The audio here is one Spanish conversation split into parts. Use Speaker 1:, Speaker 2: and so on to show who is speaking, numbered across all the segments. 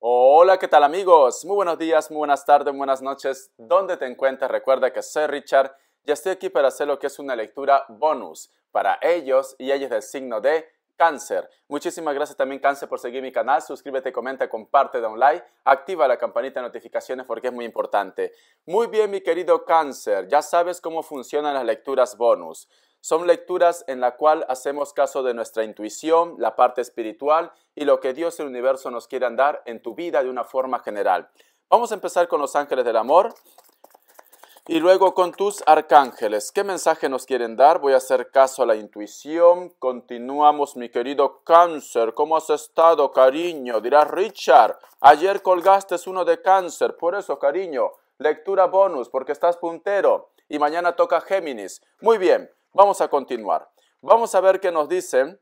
Speaker 1: Hola, ¿qué tal amigos? Muy buenos días, muy buenas tardes, muy buenas noches. ¿Dónde te encuentras? Recuerda que soy Richard y estoy aquí para hacer lo que es una lectura bonus para ellos y ellas del signo de Cáncer. Muchísimas gracias también Cáncer por seguir mi canal. Suscríbete, comenta, comparte, da un like, activa la campanita de notificaciones porque es muy importante. Muy bien, mi querido Cáncer, ya sabes cómo funcionan las lecturas bonus. Son lecturas en la cual hacemos caso de nuestra intuición, la parte espiritual y lo que Dios y el universo nos quieran dar en tu vida de una forma general. Vamos a empezar con los ángeles del amor y luego con tus arcángeles. ¿Qué mensaje nos quieren dar? Voy a hacer caso a la intuición. Continuamos, mi querido Cáncer. ¿Cómo has estado, cariño? Dirás, Richard, ayer colgaste uno de Cáncer. Por eso, cariño, lectura bonus porque estás puntero. Y mañana toca Géminis. Muy bien, vamos a continuar. Vamos a ver qué nos dicen.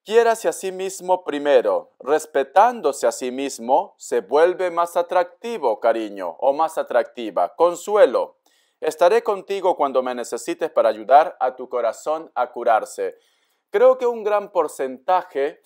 Speaker 1: Quiérase a sí mismo primero. Respetándose a sí mismo, se vuelve más atractivo, cariño, o más atractiva. Consuelo. Estaré contigo cuando me necesites para ayudar a tu corazón a curarse. Creo que un gran porcentaje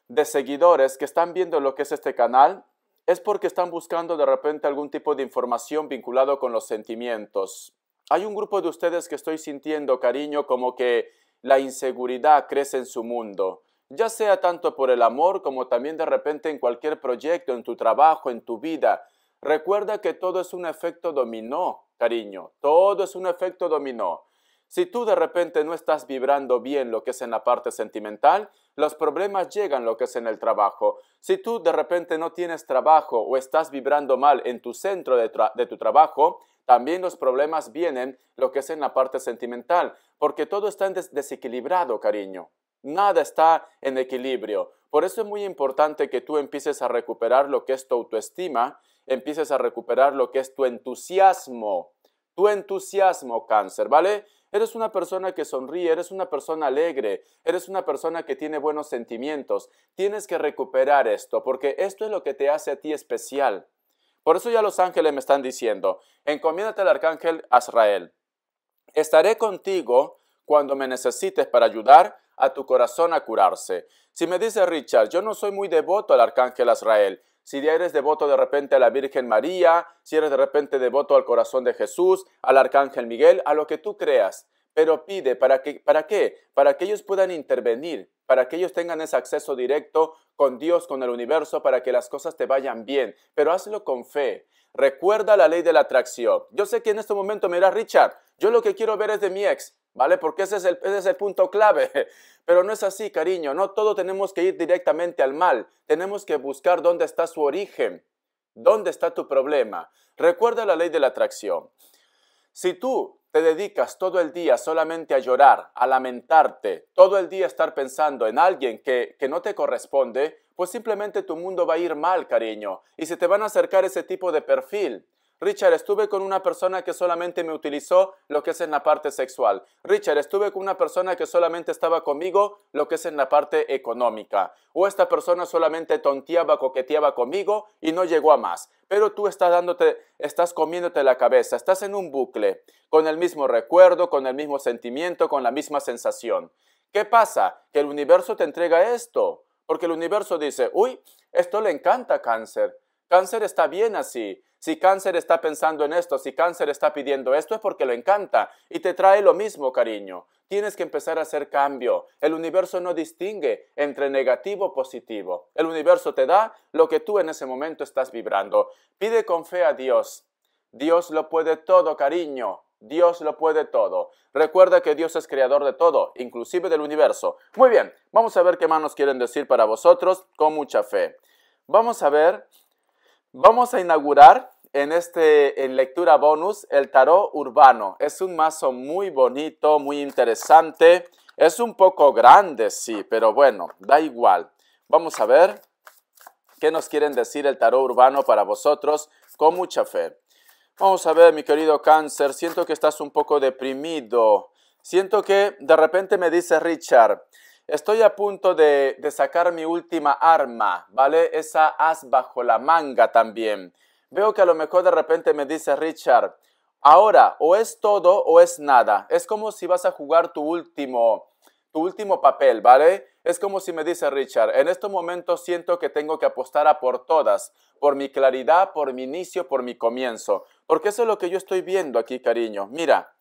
Speaker 1: de seguidores que están viendo lo que es este canal es porque están buscando de repente algún tipo de información vinculado con los sentimientos. Hay un grupo de ustedes que estoy sintiendo, cariño, como que la inseguridad crece en su mundo, ya sea tanto por el amor como también de repente en cualquier proyecto, en tu trabajo, en tu vida. Recuerda que todo es un efecto dominó, cariño, todo es un efecto dominó. Si tú de repente no estás vibrando bien lo que es en la parte sentimental, los problemas llegan lo que es en el trabajo. Si tú de repente no tienes trabajo o estás vibrando mal en tu centro de tu trabajo, también los problemas vienen lo que es en la parte sentimental, porque todo está desequilibrado, cariño. Nada está en equilibrio. Por eso es muy importante que tú empieces a recuperar lo que es tu autoestima, empieces a recuperar lo que es tu entusiasmo, Cáncer, ¿vale? Eres una persona que sonríe, eres una persona alegre, eres una persona que tiene buenos sentimientos. Tienes que recuperar esto, porque esto es lo que te hace a ti especial. Por eso ya los ángeles me están diciendo, encomiéndate al arcángel Azrael. Estaré contigo cuando me necesites para ayudar a tu corazón a curarse. Si me dice Richard, yo no soy muy devoto al arcángel Azrael. Si eres devoto de repente a la Virgen María, si eres de repente devoto al corazón de Jesús, al arcángel Miguel, a lo que tú creas. Pero pide, ¿para qué? Para que ellos puedan intervenir, para que ellos tengan ese acceso directo con Dios, con el universo, para que las cosas te vayan bien. Pero hazlo con fe. Recuerda la ley de la atracción. Yo sé que en este momento me dirás, Richard, yo lo que quiero ver es de mi ex, ¿vale? Porque ese es el punto clave. Pero no es así, cariño. No todo tenemos que ir directamente al mal. Tenemos que buscar dónde está su origen. ¿Dónde está tu problema? Recuerda la ley de la atracción. Si tú te dedicas todo el día solamente a llorar, a lamentarte, todo el día estar pensando en alguien que no te corresponde, pues simplemente tu mundo va a ir mal, cariño, y se te van a acercar ese tipo de perfil. Richard, estuve con una persona que solamente me utilizó lo que es en la parte sexual. Richard, estuve con una persona que solamente estaba conmigo lo que es en la parte económica. O esta persona solamente tonteaba, coqueteaba conmigo y no llegó a más. Pero tú estás comiéndote la cabeza, estás en un bucle, con el mismo recuerdo, con el mismo sentimiento, con la misma sensación. ¿Qué pasa? Que el universo te entrega esto. Porque el universo dice, uy, esto le encanta a Cáncer. Cáncer está bien así. Si Cáncer está pensando en esto, si Cáncer está pidiendo esto, es porque lo encanta y te trae lo mismo, cariño. Tienes que empezar a hacer cambio. El universo no distingue entre negativo o positivo. El universo te da lo que tú en ese momento estás vibrando. Pide con fe a Dios. Dios lo puede todo, cariño. Dios lo puede todo. Recuerda que Dios es creador de todo, inclusive del universo. Muy bien, vamos a ver qué más nos quieren decir para vosotros con mucha fe. Vamos a ver. Vamos a inaugurar en lectura bonus el tarot urbano. Es un mazo muy bonito, muy interesante. Es un poco grande, sí, pero bueno, da igual. Vamos a ver qué nos quieren decir el tarot urbano para vosotros con mucha fe. Vamos a ver, mi querido Cáncer, siento que estás un poco deprimido. Siento que de repente me dice Richard, estoy a punto de sacar mi última arma, ¿vale? Esa as bajo la manga también. Veo que a lo mejor de repente me dice Richard, ahora o es todo o es nada. Es como si vas a jugar tu último papel, ¿vale? Es como si me dice Richard, en estos momentos siento que tengo que apostar a por todas, por mi claridad, por mi inicio, por mi comienzo. Porque eso es lo que yo estoy viendo aquí, cariño. Mira,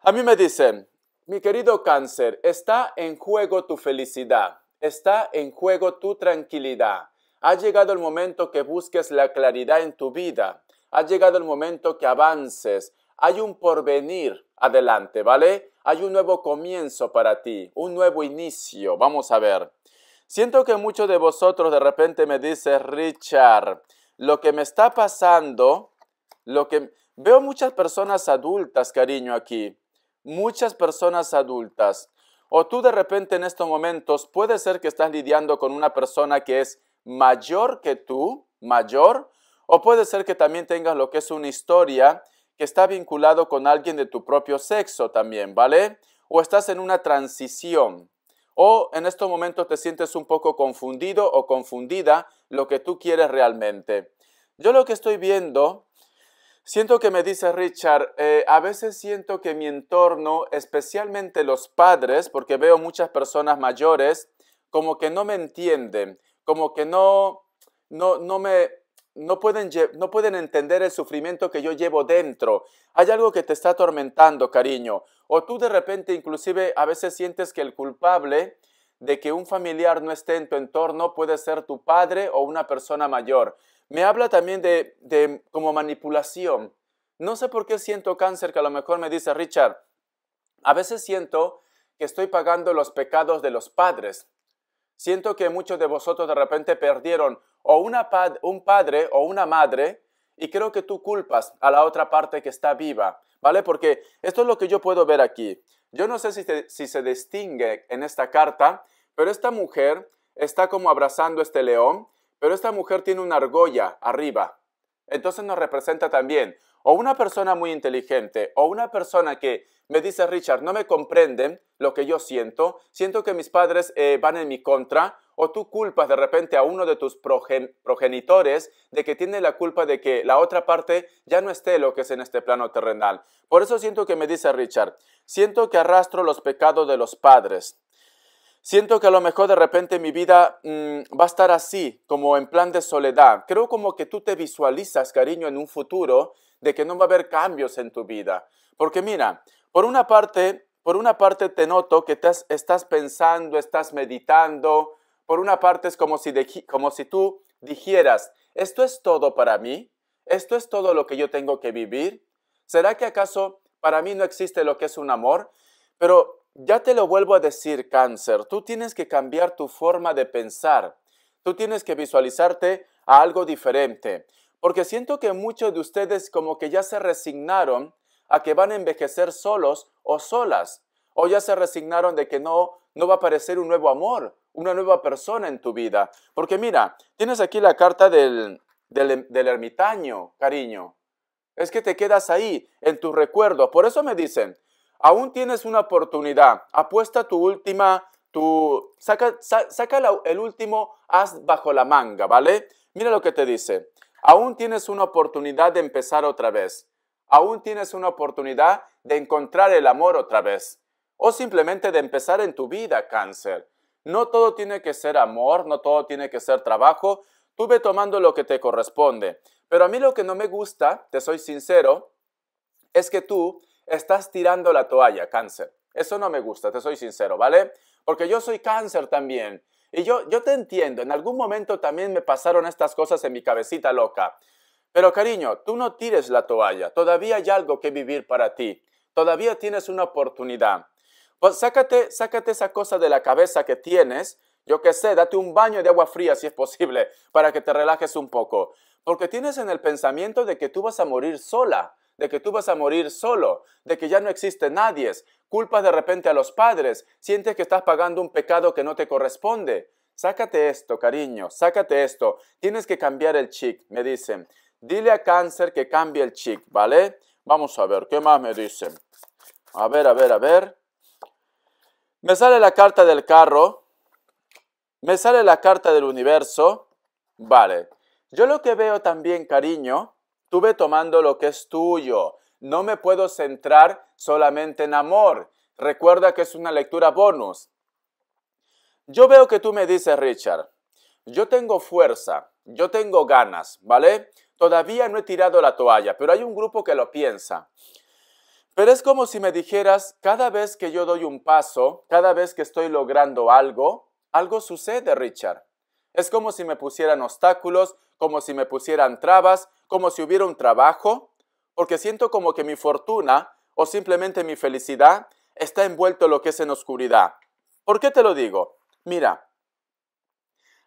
Speaker 1: a mí me dicen, mi querido Cáncer, está en juego tu felicidad, está en juego tu tranquilidad. Ha llegado el momento que busques la claridad en tu vida. Ha llegado el momento que avances. Hay un porvenir adelante, ¿vale? Hay un nuevo comienzo para ti, un nuevo inicio. Vamos a ver. Siento que muchos de vosotros de repente me dicen, Richard, lo que me está pasando, veo muchas personas adultas, cariño, aquí. Muchas personas adultas. O tú de repente en estos momentos puede ser que estás lidiando con una persona que es mayor que tú, mayor, o puede ser que también tengas lo que es una historia que está vinculado con alguien de tu propio sexo también, ¿vale? O estás en una transición. O en estos momentos te sientes un poco confundido o confundida lo que tú quieres realmente. Yo lo que estoy viendo, siento que me dice Richard, a veces siento que mi entorno, especialmente los padres, porque veo muchas personas mayores, como que no me entienden, como que no pueden entender el sufrimiento que yo llevo dentro. Hay algo que te está atormentando, cariño. O tú de repente inclusive a veces sientes que el culpable de que un familiar no esté en tu entorno puede ser tu padre o una persona mayor. Me habla también de como manipulación. No sé por qué siento, Cáncer, que a lo mejor me dice Richard, a veces siento que estoy pagando los pecados de los padres. Siento que muchos de vosotros de repente perdieron o un padre o una madre y creo que tú culpas a la otra parte que está viva, ¿vale? Porque esto es lo que yo puedo ver aquí. Yo no sé si se distingue en esta carta, pero esta mujer está como abrazando este león, pero esta mujer tiene una argolla arriba. Entonces nos representa también o una persona muy inteligente o una persona que me dice, Richard, no me comprenden lo que yo siento que mis padres van en mi contra, o tú culpas de repente a uno de tus progenitores de que tiene la culpa de que la otra parte ya no esté lo que es en este plano terrenal. Por eso siento que me dice Richard, siento que arrastro los pecados de los padres. Siento que a lo mejor de repente mi vida va a estar así, como en plan de soledad. Creo como que tú te visualizas, cariño, en un futuro de que no va a haber cambios en tu vida. Porque mira, por una parte te noto que estás pensando, estás meditando. Por una parte es como si tú dijeras, ¿esto es todo para mí? ¿Esto es todo lo que yo tengo que vivir? ¿Será que acaso para mí no existe lo que es un amor? Pero ya te lo vuelvo a decir, Cáncer, tú tienes que cambiar tu forma de pensar. Tú tienes que visualizarte a algo diferente. Porque siento que muchos de ustedes como que ya se resignaron a que van a envejecer solos o solas. O ya se resignaron de que no va a aparecer un nuevo amor, una nueva persona en tu vida. Porque mira, tienes aquí la carta del ermitaño, cariño. Es que te quedas ahí, en tu recuerdo. Por eso me dicen, aún tienes una oportunidad. Apuesta saca el último as bajo la manga, ¿vale? Mira lo que te dice. Aún tienes una oportunidad de empezar otra vez. Aún tienes una oportunidad de encontrar el amor otra vez. O simplemente de empezar en tu vida, Cáncer. No todo tiene que ser amor, no todo tiene que ser trabajo. Tú ve tomando lo que te corresponde. Pero a mí lo que no me gusta, te soy sincero, es que tú estás tirando la toalla, Cáncer. Eso no me gusta, te soy sincero, ¿vale? Porque yo soy Cáncer también. Y yo te entiendo, en algún momento también me pasaron estas cosas en mi cabecita loca. Pero cariño, tú no tires la toalla, todavía hay algo que vivir para ti. Todavía tienes una oportunidad. Pues sácate esa cosa de la cabeza que tienes, yo qué sé, date un baño de agua fría si es posible, para que te relajes un poco. Porque tienes en el pensamiento de que tú vas a morir sola, de que tú vas a morir solo, de que ya no existe nadie. Culpas de repente a los padres, sientes que estás pagando un pecado que no te corresponde. Sácate esto, cariño, sácate esto. Tienes que cambiar el chip, me dicen. Dile a Cáncer que cambie el chip, ¿vale? Vamos a ver, ¿qué más me dicen? A ver. Me sale la carta del carro. Me sale la carta del universo. Vale. Yo lo que veo también, cariño, tú ve tomando lo que es tuyo. No me puedo centrar solamente en amor. Recuerda que es una lectura bonus. Yo veo que tú me dices, Richard, yo tengo fuerza, yo tengo ganas, ¿vale? Todavía no he tirado la toalla, pero hay un grupo que lo piensa. Pero es como si me dijeras, cada vez que yo doy un paso, cada vez que estoy logrando algo, algo sucede, Richard. Es como si me pusieran obstáculos, como si me pusieran trabas, como si hubiera un trabajo, porque siento como que mi fortuna o simplemente mi felicidad está envuelto en lo que es en oscuridad. ¿Por qué te lo digo? Mira,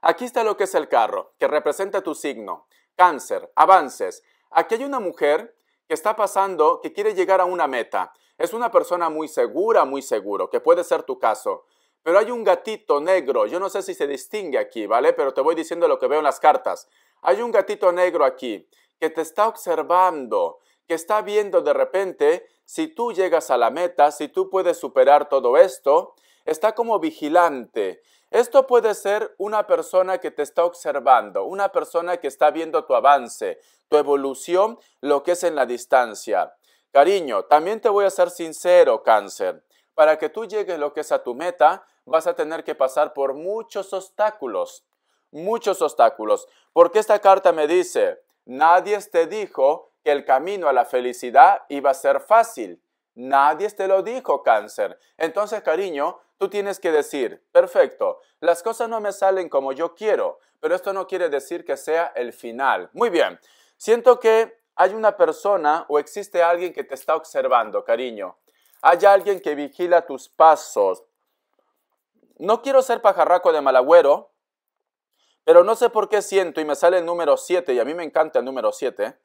Speaker 1: aquí está lo que es el carro, que representa tu signo, Cáncer, avances. Aquí hay una mujer que está pasando, que quiere llegar a una meta. Es una persona muy segura, muy seguro, que puede ser tu caso. Pero hay un gatito negro, yo no sé si se distingue aquí, ¿vale? Pero te voy diciendo lo que veo en las cartas. Hay un gatito negro aquí que te está observando, que está viendo de repente si tú llegas a la meta, si tú puedes superar todo esto. Está como vigilante. Esto puede ser una persona que te está observando, una persona que está viendo tu avance, tu evolución, lo que es en la distancia. Cariño, también te voy a ser sincero, Cáncer. Para que tú llegues lo que es a tu meta, vas a tener que pasar por muchos obstáculos. Muchos obstáculos. Porque esta carta me dice, nadie te dijo que el camino a la felicidad iba a ser fácil. Nadie te lo dijo, Cáncer. Entonces, cariño, tú tienes que decir, perfecto, las cosas no me salen como yo quiero, pero esto no quiere decir que sea el final. Muy bien, siento que hay una persona o existe alguien que te está observando, cariño. Hay alguien que vigila tus pasos. No quiero ser pajarraco de mal agüero, pero no sé por qué siento, y me sale el número 7, y a mí me encanta el número 7,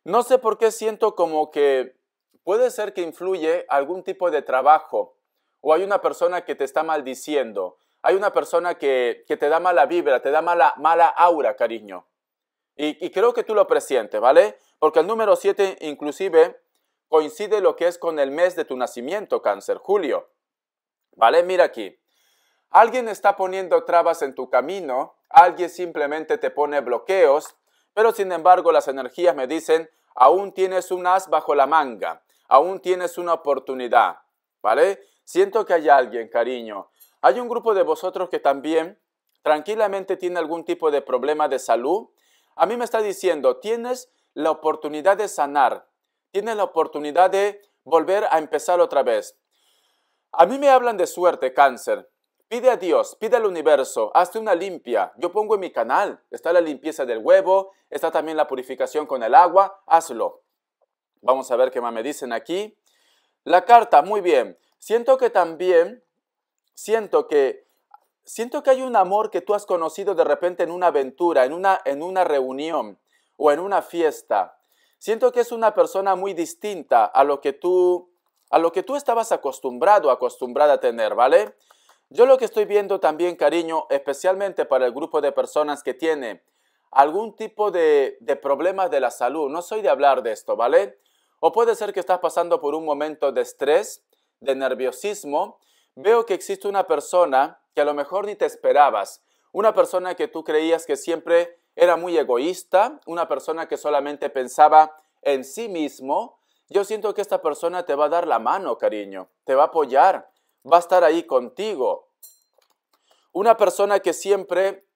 Speaker 1: no sé por qué siento como que puede ser que influye algún tipo de trabajo, o hay una persona que te está maldiciendo, hay una persona que te da mala vibra, te da mala aura, cariño. Y creo que tú lo presientes, ¿vale? Porque el número 7 inclusive coincide lo que es con el mes de tu nacimiento, Cáncer, julio. ¿Vale? Mira aquí. Alguien está poniendo trabas en tu camino, alguien simplemente te pone bloqueos, pero sin embargo las energías me dicen, aún tienes un as bajo la manga, aún tienes una oportunidad, ¿vale? Siento que hay alguien, cariño. Hay un grupo de vosotros que también tranquilamente tiene algún tipo de problema de salud. A mí me está diciendo, tienes la oportunidad de sanar, tienes la oportunidad de volver a empezar otra vez. A mí me hablan de suerte, Cáncer. Pide a Dios, pide al universo, hazte una limpia. Yo pongo en mi canal, está la limpieza del huevo, está también la purificación con el agua, hazlo. Vamos a ver qué más me dicen aquí. La carta, muy bien. Siento que también, siento que hay un amor que tú has conocido de repente en una aventura, en una reunión o en una fiesta. Siento que es una persona muy distinta a lo que tú estabas acostumbrada a tener, ¿vale? Yo lo que estoy viendo también, cariño, especialmente para el grupo de personas que tiene algún tipo de problemas de la salud. No soy de hablar de esto, ¿vale? O puede ser que estás pasando por un momento de estrés, de nerviosismo. Veo que existe una persona que a lo mejor ni te esperabas. Una persona que tú creías que siempre era muy egoísta, una persona que solamente pensaba en sí mismo. Yo siento que esta persona te va a dar la mano, cariño, te va a apoyar, va a estar ahí contigo. Una persona que siempre,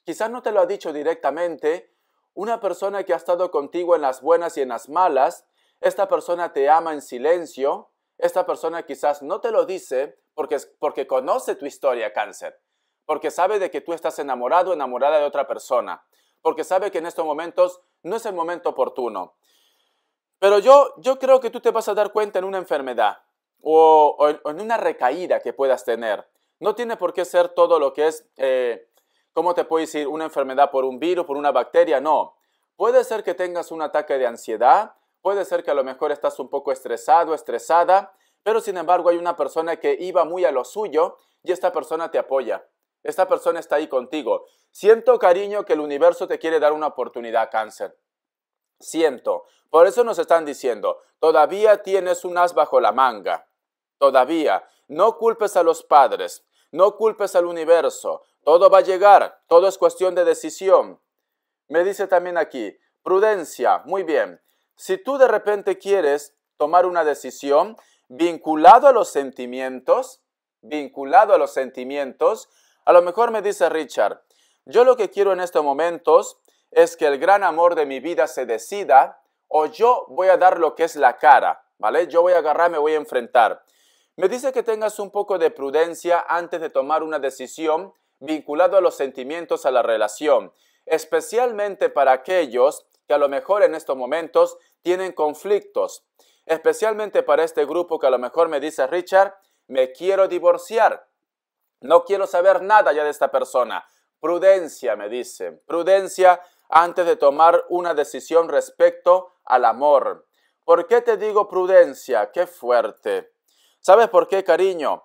Speaker 1: quizás no te lo ha dicho directamente, una persona que ha estado contigo en las buenas y en las malas. Esta persona te ama en silencio. Esta persona quizás no te lo dice porque conoce tu historia, Cáncer. Porque sabe de que tú estás enamorado o enamorada de otra persona. Porque sabe que en estos momentos no es el momento oportuno. Pero yo creo que tú te vas a dar cuenta en una enfermedad o en una recaída que puedas tener. No tiene por qué ser todo lo que es, ¿cómo te puedo decir? Una enfermedad por un virus, por una bacteria, no. Puede ser que tengas un ataque de ansiedad, puede ser que a lo mejor estás un poco estresado, estresada, pero sin embargo hay una persona que iba muy a lo suyo y esta persona te apoya. Esta persona está ahí contigo. Siento, cariño, que el universo te quiere dar una oportunidad, Cáncer. Siento. Por eso nos están diciendo, todavía tienes un as bajo la manga. Todavía. No culpes a los padres. No culpes al universo. Todo va a llegar. Todo es cuestión de decisión. Me dice también aquí, prudencia. Muy bien. Si tú de repente quieres tomar una decisión, vinculado a los sentimientos, vinculado a los sentimientos, a lo mejor me dice Richard, yo lo que quiero en estos momentos es que el gran amor de mi vida se decida o yo voy a dar lo que es la cara, ¿vale? Yo voy a agarrar, me voy a enfrentar. Me dice que tengas un poco de prudencia antes de tomar una decisión vinculado a los sentimientos, a la relación, especialmente para aquellos que a lo mejor en estos momentos tienen conflictos, especialmente para este grupo que a lo mejor me dice Richard, me quiero divorciar, no quiero saber nada ya de esta persona. Prudencia, me dice, prudencia antes de tomar una decisión respecto al amor. ¿Por qué te digo prudencia? ¡Qué fuerte! ¿Sabes por qué, cariño?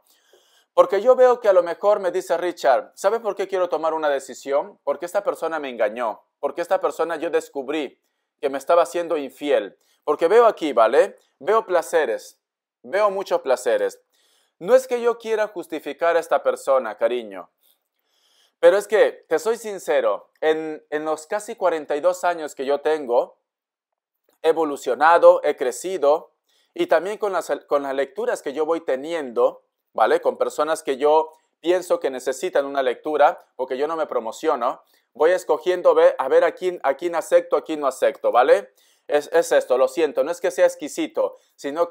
Speaker 1: Porque yo veo que a lo mejor me dice Richard, ¿sabes por qué quiero tomar una decisión? Porque esta persona me engañó, porque esta persona yo descubrí que me estaba siendo infiel. Porque veo aquí, ¿vale? Veo placeres, veo muchos placeres. No es que yo quiera justificar a esta persona, cariño, pero es que, te soy sincero, en los casi 42 años que yo tengo, he evolucionado, he crecido, y también con las lecturas que yo voy teniendo, ¿vale? Con personas que yo pienso que necesitan una lectura, porque yo no me promociono, voy escogiendo a ver a quién acepto, a quién no acepto, ¿vale? Es esto, lo siento, no es que sea exquisito, sino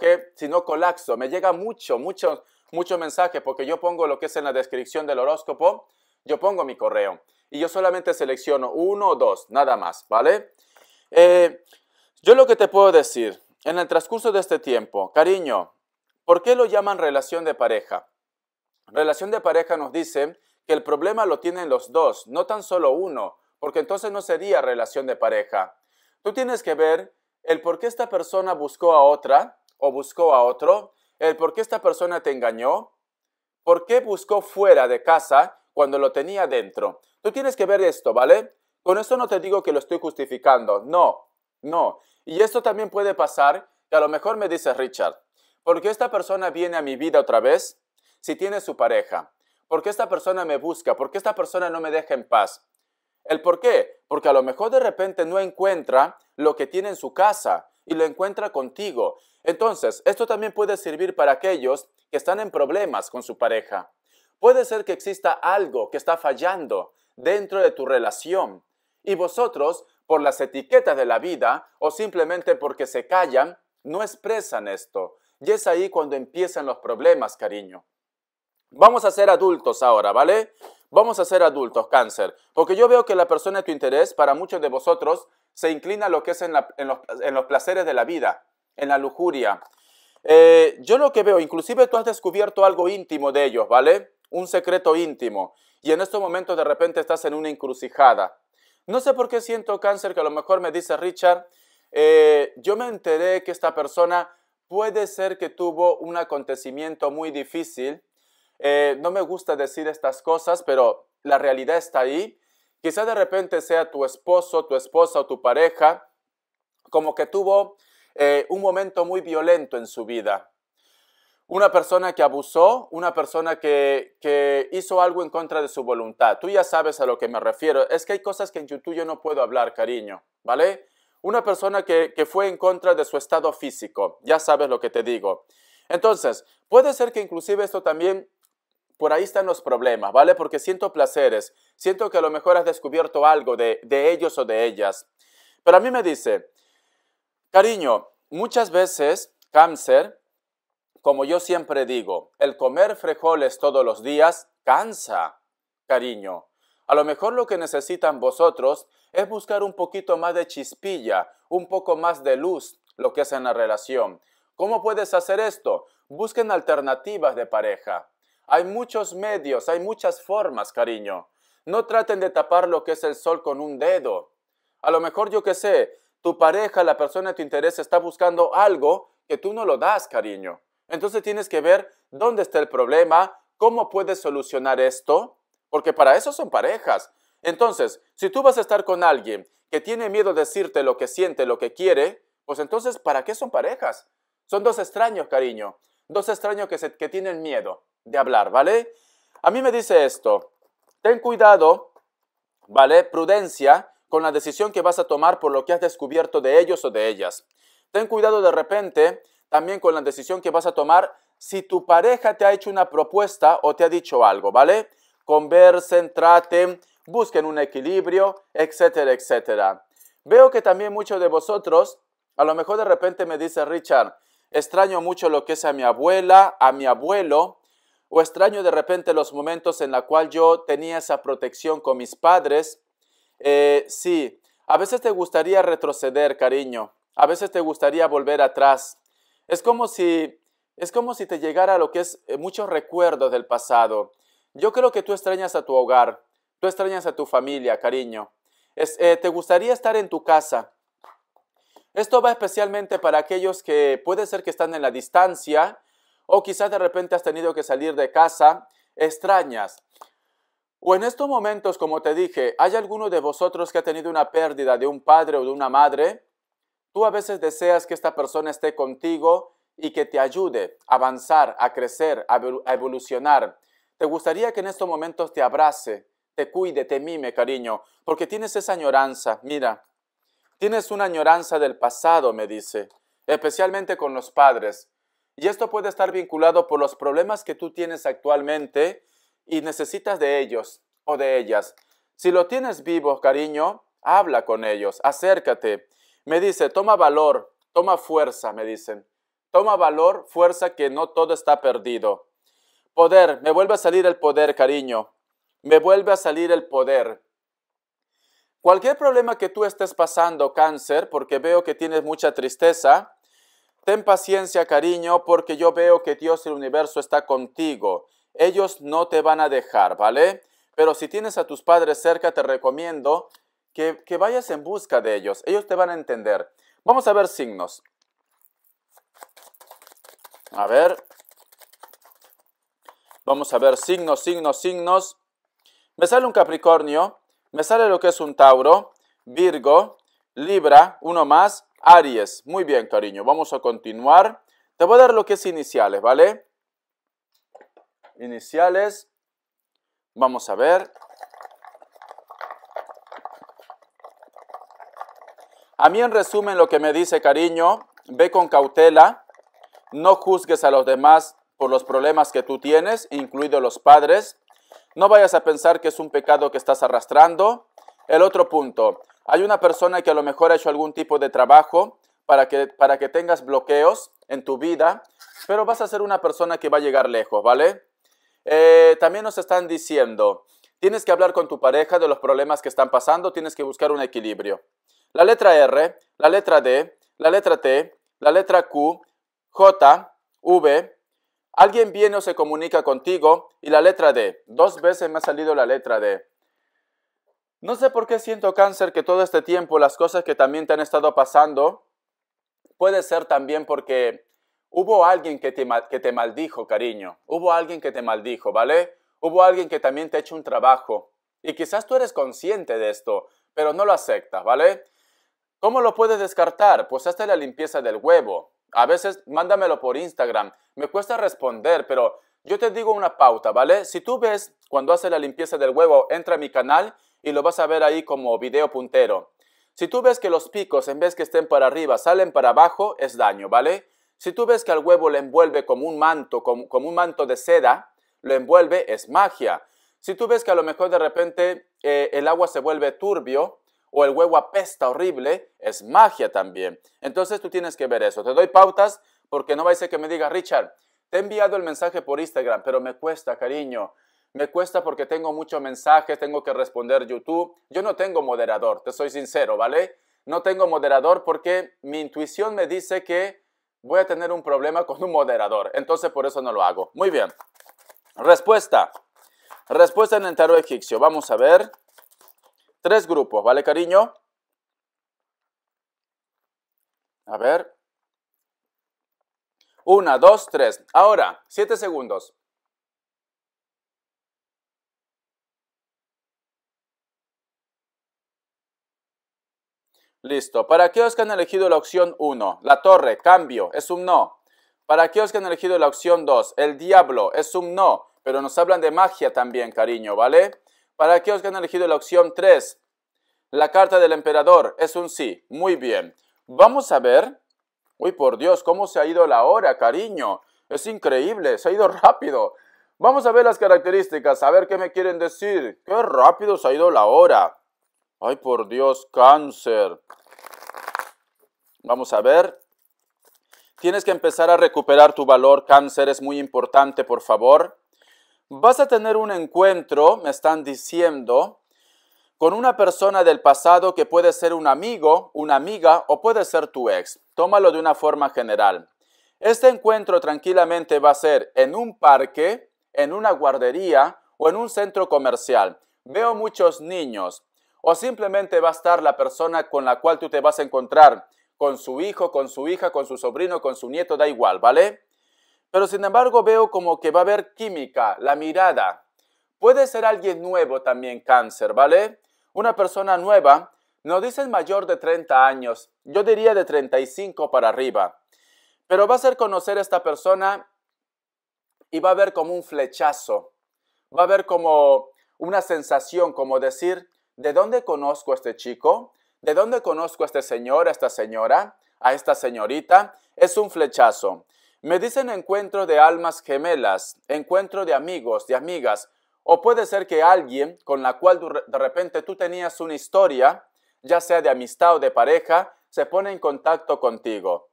Speaker 1: colapso. Me llega mucho mensaje, porque yo pongo lo que es en la descripción del horóscopo, yo pongo mi correo, y yo solamente selecciono 1 o 2, nada más, ¿vale? Yo lo que te puedo decir, en el transcurso de este tiempo, cariño, ¿por qué lo llaman relación de pareja? Relación de pareja nos dice que el problema lo tienen los dos, no tan solo uno, porque entonces no sería relación de pareja. Tú tienes que ver el por qué esta persona buscó a otra o buscó a otro, el por qué esta persona te engañó, por qué buscó fuera de casa cuando lo tenía dentro. Tú tienes que ver esto, ¿vale? Con esto no te digo que lo estoy justificando, no. Y esto también puede pasar, que a lo mejor me dice Richard, ¿por qué esta persona viene a mi vida otra vez si tiene su pareja? ¿Por qué esta persona me busca? ¿Por qué esta persona no me deja en paz? ¿El por qué? Porque a lo mejor de repente no encuentra lo que tiene en su casa y lo encuentra contigo. Entonces, esto también puede servir para aquellos que están en problemas con su pareja. Puede ser que exista algo que está fallando dentro de tu relación y vosotros, por las etiquetas de la vida o simplemente porque se callan, no expresan esto. Y es ahí cuando empiezan los problemas, cariño. Vamos a ser adultos ahora, ¿vale? Vamos a ser adultos, Cáncer. Porque yo veo que la persona de tu interés, para muchos de vosotros, se inclina a lo que es en los placeres de la vida, en la lujuria. Yo lo que veo, inclusive tú has descubierto algo íntimo de ellos, ¿vale? Un secreto íntimo. Y en estos momentos de repente estás en una encrucijada. No sé por qué siento, Cáncer, que a lo mejor me dice Richard, yo me enteré que esta persona puede ser que tuvo un acontecimiento muy difícil. No me gusta decir estas cosas, pero la realidad está ahí. Quizá de repente sea tu esposo, tu esposa o tu pareja, como que tuvo un momento muy violento en su vida. Una persona que abusó, una persona que hizo algo en contra de su voluntad. Tú ya sabes a lo que me refiero. Es que hay cosas que en YouTube yo no puedo hablar, cariño, ¿vale? Una persona que fue en contra de su estado físico. Ya sabes lo que te digo. Entonces, puede ser que inclusive esto también, por ahí están los problemas, ¿vale? Porque siento placeres. Siento que a lo mejor has descubierto algo de ellos o de ellas. Pero a mí me dice, cariño, muchas veces, Cáncer, como yo siempre digo, el comer frijoles todos los días cansa, cariño. A lo mejor lo que necesitan vosotros es buscar un poquito más de chispilla, un poco más de luz, lo que es en la relación. ¿Cómo puedes hacer esto? Busquen alternativas de pareja. Hay muchos medios, hay muchas formas, cariño. No traten de tapar lo que es el sol con un dedo. A lo mejor, yo qué sé, tu pareja, la persona de tu interés está buscando algo que tú no lo das, cariño. Entonces tienes que ver dónde está el problema, cómo puedes solucionar esto, porque para eso son parejas. Entonces, si tú vas a estar con alguien que tiene miedo de decirte lo que siente, lo que quiere, pues entonces, ¿para qué son parejas? Son dos extraños, cariño. Dos extraños que tienen miedo de hablar, ¿vale? A mí me dice esto, ten cuidado, ¿vale? Prudencia con la decisión que vas a tomar por lo que has descubierto de ellos o de ellas. Ten cuidado de repente también con la decisión que vas a tomar si tu pareja te ha hecho una propuesta o te ha dicho algo, ¿vale? Conversen, traten, busquen un equilibrio, etcétera, etcétera. Veo que también muchos de vosotros, a lo mejor de repente me dice Richard, extraño mucho lo que es a mi abuela, a mi abuelo, o extraño de repente los momentos en los cuales yo tenía esa protección con mis padres. Sí, a veces te gustaría retroceder, cariño. A veces te gustaría volver atrás. Es como si te llegara lo que es muchos recuerdos del pasado. Yo creo que tú extrañas a tu hogar, tú extrañas a tu familia, cariño. Te gustaría estar en tu casa. Esto va especialmente para aquellos que puede ser que están en la distancia o quizás de repente has tenido que salir de casa, extrañas. O en estos momentos, como te dije, ¿hay alguno de vosotros que ha tenido una pérdida de un padre o de una madre? Tú a veces deseas que esta persona esté contigo y que te ayude a avanzar, a crecer, a evolucionar. Te gustaría que en estos momentos te abrace, te cuide, te mime, cariño, porque tienes esa añoranza. Mira, tienes una añoranza del pasado, me dice, especialmente con los padres. Y esto puede estar vinculado por los problemas que tú tienes actualmente y necesitas de ellos o de ellas. Si lo tienes vivo, cariño, habla con ellos, acércate. Me dice, toma valor, toma fuerza, me dicen. Toma valor, fuerza, que no todo está perdido. Poder, me vuelve a salir el poder, cariño. Me vuelve a salir el poder. Cualquier problema que tú estés pasando, cáncer, porque veo que tienes mucha tristeza, ten paciencia, cariño, porque yo veo que Dios y el universo está contigo. Ellos no te van a dejar, ¿vale? Pero si tienes a tus padres cerca, te recomiendo que vayas en busca de ellos. Ellos te van a entender. Vamos a ver signos. A ver. Vamos a ver signos, signos, signos. Me sale un Capricornio. Me sale lo que es un Tauro, Virgo, Libra, uno más, Aries. Muy bien, cariño. Vamos a continuar. Te voy a dar lo que es iniciales, ¿vale? Iniciales. Vamos a ver. A mí en resumen lo que me dice, cariño, ve con cautela. No juzgues a los demás por los problemas que tú tienes, incluidos los padres. No vayas a pensar que es un pecado que estás arrastrando. El otro punto, hay una persona que a lo mejor ha hecho algún tipo de trabajo para que tengas bloqueos en tu vida, pero vas a ser una persona que va a llegar lejos, ¿vale? También nos están diciendo, tienes que hablar con tu pareja de los problemas que están pasando, tienes que buscar un equilibrio. La letra R, la letra D, la letra T, la letra Q, J, V. Alguien viene o se comunica contigo y la letra D. 2 veces me ha salido la letra D. No sé por qué siento, cáncer, que todo este tiempo las cosas que también te han estado pasando, puede ser también porque hubo alguien que te maldijo, cariño. Hubo alguien que te maldijo, ¿vale? Hubo alguien que también te ha hecho un trabajo. Y quizás tú eres consciente de esto, pero no lo aceptas, ¿vale? ¿Cómo lo puedes descartar? Pues hazte la limpieza del huevo. A veces mándamelo por Instagram. Me cuesta responder, pero yo te digo una pauta, ¿vale? Si tú ves cuando hace la limpieza del huevo, entra a mi canal y lo vas a ver ahí como video puntero. Si tú ves que los picos, en vez que estén para arriba, salen para abajo, es daño, ¿vale? Si tú ves que al huevo le envuelve como un manto, como un manto de seda, lo envuelve, es magia. Si tú ves que a lo mejor de repente el agua se vuelve turbio, o el huevo apesta horrible, es magia también. Entonces tú tienes que ver eso. Te doy pautas porque no va a ser que me diga, Richard, te he enviado el mensaje por Instagram, pero me cuesta, cariño. Me cuesta porque tengo muchos mensajes, tengo que responder YouTube. Yo no tengo moderador, te soy sincero, ¿vale? No tengo moderador porque mi intuición me dice que voy a tener un problema con un moderador. Entonces por eso no lo hago. Muy bien. Respuesta. Respuesta en el tarot egipcio. Vamos a ver. 3 grupos, ¿vale, cariño? A ver. 1, 2, 3. Ahora, 7 segundos. Listo. Para aquellos que han elegido la opción 1, la torre, cambio, es un no. Para aquellos que han elegido la opción 2, el diablo, es un no. Pero nos hablan de magia también, cariño, ¿vale? Para aquellos que han elegido la opción 3, la carta del emperador, es un sí. Muy bien. Vamos a ver Uy, por Dios, ¿cómo se ha ido la hora, cariño? Es increíble, se ha ido rápido. Vamos a ver las características, a ver qué me quieren decir. Qué rápido se ha ido la hora. Ay, por Dios, Cáncer. Vamos a ver. Tienes que empezar a recuperar tu valor, Cáncer, es muy importante, por favor. Vas a tener un encuentro, me están diciendo, con una persona del pasado que puede ser un amigo, una amiga o puede ser tu ex. Tómalo de una forma general. Este encuentro tranquilamente va a ser en un parque, en una guardería o en un centro comercial. Veo muchos niños o simplemente va a estar la persona con la cual tú te vas a encontrar, con su hijo, con su hija, con su sobrino, con su nieto, da igual, ¿vale? Pero sin embargo veo como que va a haber química, la mirada. Puede ser alguien nuevo también, Cáncer, ¿vale? Una persona nueva, no dicen mayor de 30 años, yo diría de 35 para arriba. Pero va a ser conocer a esta persona y va a haber como un flechazo. Va a haber como una sensación, como decir, ¿de dónde conozco a este chico? ¿De dónde conozco a este señor, a esta señora, a esta señorita? Es un flechazo. Me dicen encuentro de almas gemelas, encuentro de amigos, de amigas, o puede ser que alguien con la cual de repente tú tenías una historia, ya sea de amistad o de pareja, se pone en contacto contigo.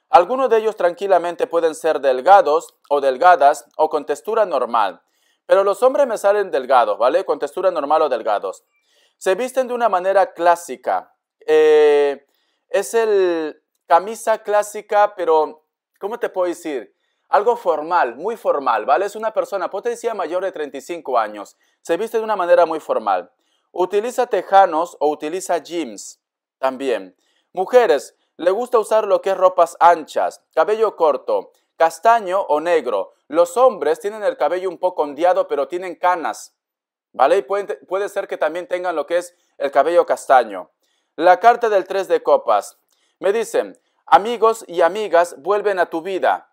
Speaker 1: Algunos de ellos tranquilamente pueden ser delgados o delgadas o con textura normal, pero los hombres me salen delgados, ¿vale? Con textura normal o delgados. Se visten de una manera clásica. Es el camisa clásica, pero ¿cómo te puedo decir? Algo formal, muy formal, ¿vale? Es una persona, potencia mayor de 35 años. Se viste de una manera muy formal. Utiliza tejanos o utiliza jeans también. Mujeres, le gusta usar lo que es ropas anchas, cabello corto, castaño o negro. Los hombres tienen el cabello un poco ondeado, pero tienen canas, ¿vale? Y puede ser que también tengan lo que es el cabello castaño. La carta del 3 de copas. Me dicen, amigos y amigas vuelven a tu vida.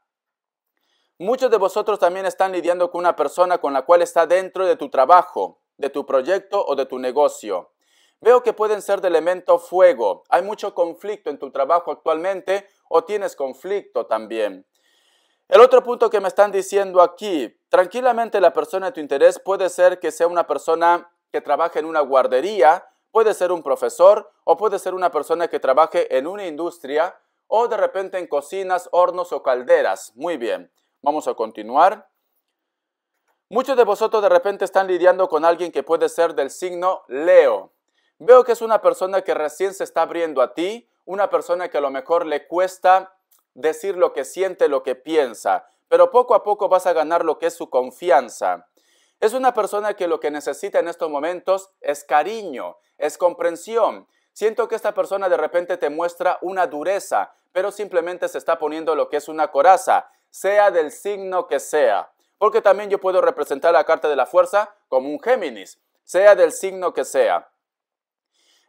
Speaker 1: Muchos de vosotros también están lidiando con una persona con la cual está dentro de tu trabajo, de tu proyecto o de tu negocio. Veo que pueden ser de elemento fuego. Hay mucho conflicto en tu trabajo actualmente o tienes conflicto también. El otro punto que me están diciendo aquí, tranquilamente la persona de tu interés puede ser que sea una persona que trabaje en una guardería, puede ser un profesor o puede ser una persona que trabaje en una industria o de repente en cocinas, hornos o calderas. Muy bien, vamos a continuar. Muchos de vosotros de repente están lidiando con alguien que puede ser del signo Leo. Veo que es una persona que recién se está abriendo a ti, una persona que a lo mejor le cuesta decir lo que siente, lo que piensa, pero poco a poco vas a ganar lo que es su confianza. Es una persona que lo que necesita en estos momentos es cariño, es comprensión. Siento que esta persona de repente te muestra una dureza, pero simplemente se está poniendo lo que es una coraza, sea del signo que sea. Porque también yo puedo representar la carta de la fuerza como un Géminis, sea del signo que sea.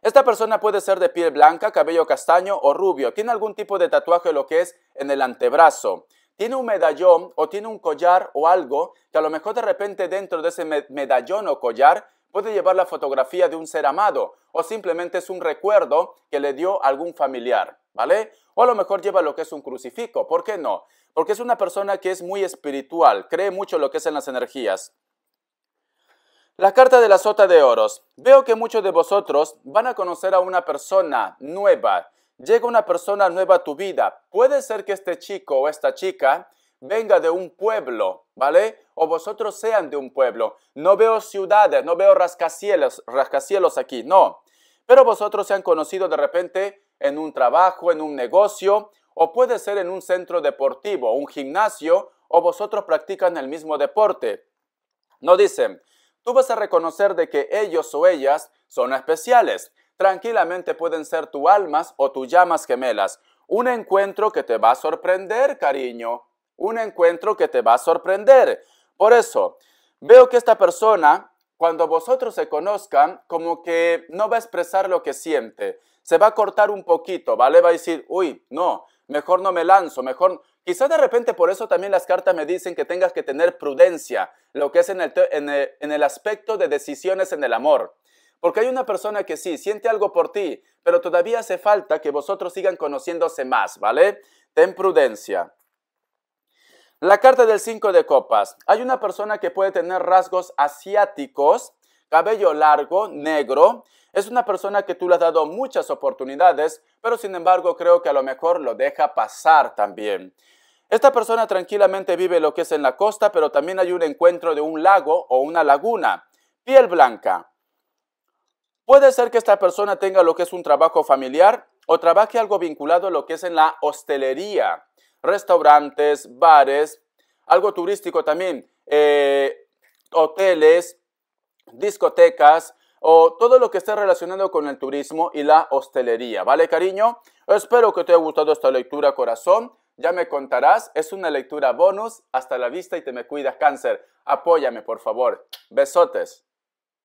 Speaker 1: Esta persona puede ser de piel blanca, cabello castaño o rubio. Tiene algún tipo de tatuaje lo que es en el antebrazo. Tiene un medallón o tiene un collar o algo que a lo mejor de repente dentro de ese medallón o collar puede llevar la fotografía de un ser amado o simplemente es un recuerdo que le dio algún familiar, ¿vale? O a lo mejor lleva lo que es un crucifijo. ¿Por qué no? Porque es una persona que es muy espiritual, cree mucho en lo que es en las energías. La carta de la sota de oros. Veo que muchos de vosotros van a conocer a una persona nueva. Llega una persona nueva a tu vida. Puede ser que este chico o esta chica venga de un pueblo, ¿vale? O vosotros sean de un pueblo. No veo ciudades, no veo rascacielos aquí, no. Pero vosotros se han conocido de repente en un trabajo, en un negocio, o puede ser en un centro deportivo, un gimnasio, o vosotros practican el mismo deporte. No dicen, tú vas a reconocer de que ellos o ellas son especiales. Tranquilamente pueden ser tu almas o tus llamas gemelas. Un encuentro que te va a sorprender, cariño. Un encuentro que te va a sorprender. Por eso, veo que esta persona, cuando vosotros se conozcan, como que no va a expresar lo que siente. Se va a cortar un poquito, ¿vale? Va a decir, uy, no, mejor no me lanzo, mejor... Quizás de repente por eso también las cartas me dicen que tengas que tener prudencia, lo que es en el aspecto de decisiones en el amor. Porque hay una persona que sí, siente algo por ti, pero todavía hace falta que vosotros sigan conociéndose más, ¿vale? Ten prudencia. La carta del 5 de copas. Hay una persona que puede tener rasgos asiáticos, cabello largo, negro. Es una persona que tú le has dado muchas oportunidades, pero sin embargo creo que a lo mejor lo deja pasar también. Esta persona tranquilamente vive lo que es en la costa, pero también hay un encuentro de un lago o una laguna. Piel blanca. Puede ser que esta persona tenga lo que es un trabajo familiar o trabaje algo vinculado a lo que es en la hostelería. Restaurantes, bares, algo turístico también, hoteles, discotecas o todo lo que esté relacionado con el turismo y la hostelería. ¿Vale, cariño? Espero que te haya gustado esta lectura, corazón. Ya me contarás, es una lectura bonus. Hasta la vista y te me cuidas, Cáncer. Apóyame, por favor. Besotes.